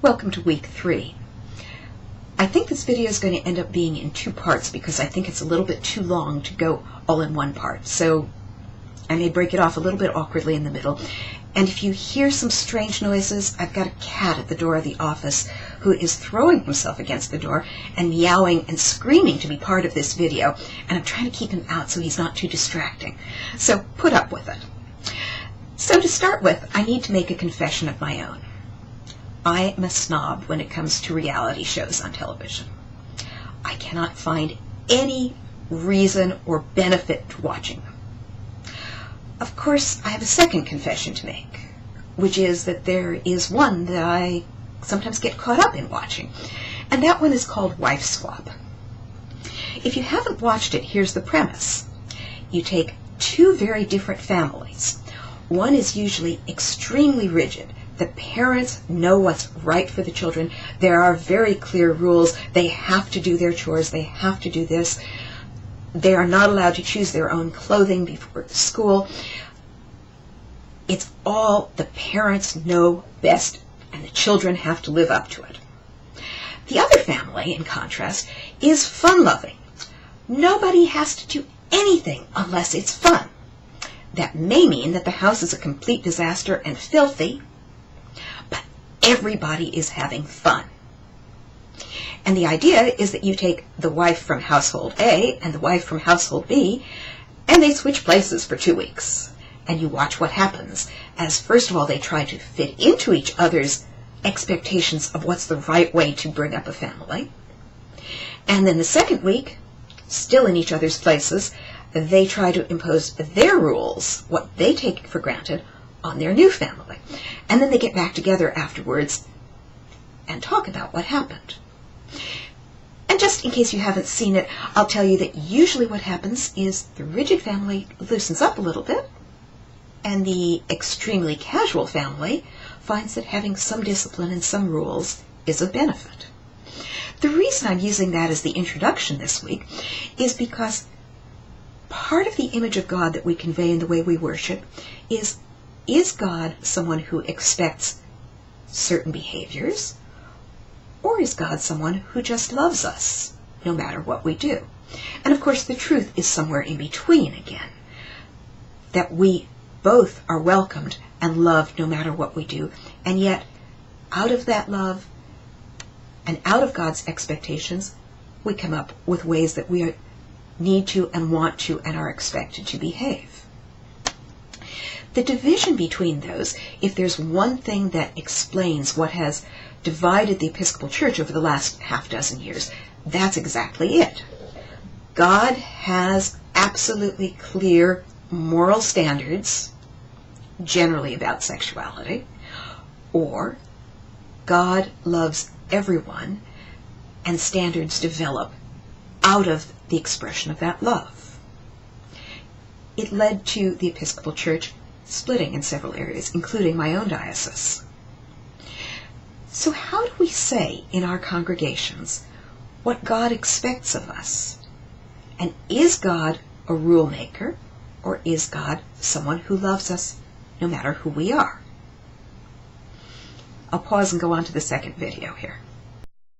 Welcome to week 3. I think this video is going to end up being in 2 parts because I think it's a little bit too long to go all in one part. So I may break it off a little bit awkwardly in the middle. And if you hear some strange noises, I've got a cat at the door of the office who is throwing himself against the door and meowing and screaming to be part of this video. And I'm trying to keep him out so he's not too distracting. So put up with it. So to start with, I need to make a confession of my own. I am a snob when it comes to reality shows on television. I cannot find any reason or benefit to watching them. Of course, I have a second confession to make, which is that there is one that I sometimes get caught up in watching, and that one is called Wife Swap. If you haven't watched it, here's the premise. You take 2 very different families. One is usually extremely rigid. The parents know what's right for the children. There are very clear rules. They have to do their chores. They have to do this. They are not allowed to choose their own clothing before school. It's all the parents know best, and the children have to live up to it. The other family, in contrast, is fun-loving. Nobody has to do anything unless it's fun. That may mean that the house is a complete disaster and filthy, but everybody is having fun. And the idea is that you take the wife from household A and the wife from household B, and they switch places for 2 weeks. And you watch what happens, as first of all they try to fit into each other's expectations of what's the right way to bring up a family. And then the second week, still in each other's places, they try to impose their rules, what they take for granted, on their new family. And then they get back together afterwards and talk about what happened. And just in case you haven't seen it, I'll tell you that usually what happens is the rigid family loosens up a little bit, and the extremely casual family finds that having some discipline and some rules is a benefit. The reason I'm using that as the introduction this week is because part of the image of God that we convey in the way we worship is God someone who expects certain behaviors, or is God someone who just loves us no matter what we do? And of course the truth is somewhere in between again, that we both are welcomed and loved no matter what we do, and yet out of that love and out of God's expectations we come up with ways that we need to and want to and are expected to behave. The division between those, if there's one thing that explains what has divided the Episcopal Church over the last half-dozen years, that's exactly it. God has absolutely clear moral standards, generally about sexuality, or God loves everyone, and standards develop out of the expression of that love. It led to the Episcopal Church splitting in several areas, including my own diocese. So how do we say in our congregations what God expects of us? And is God a rule maker, or is God someone who loves us no matter who we are? I'll pause and go on to the second video here.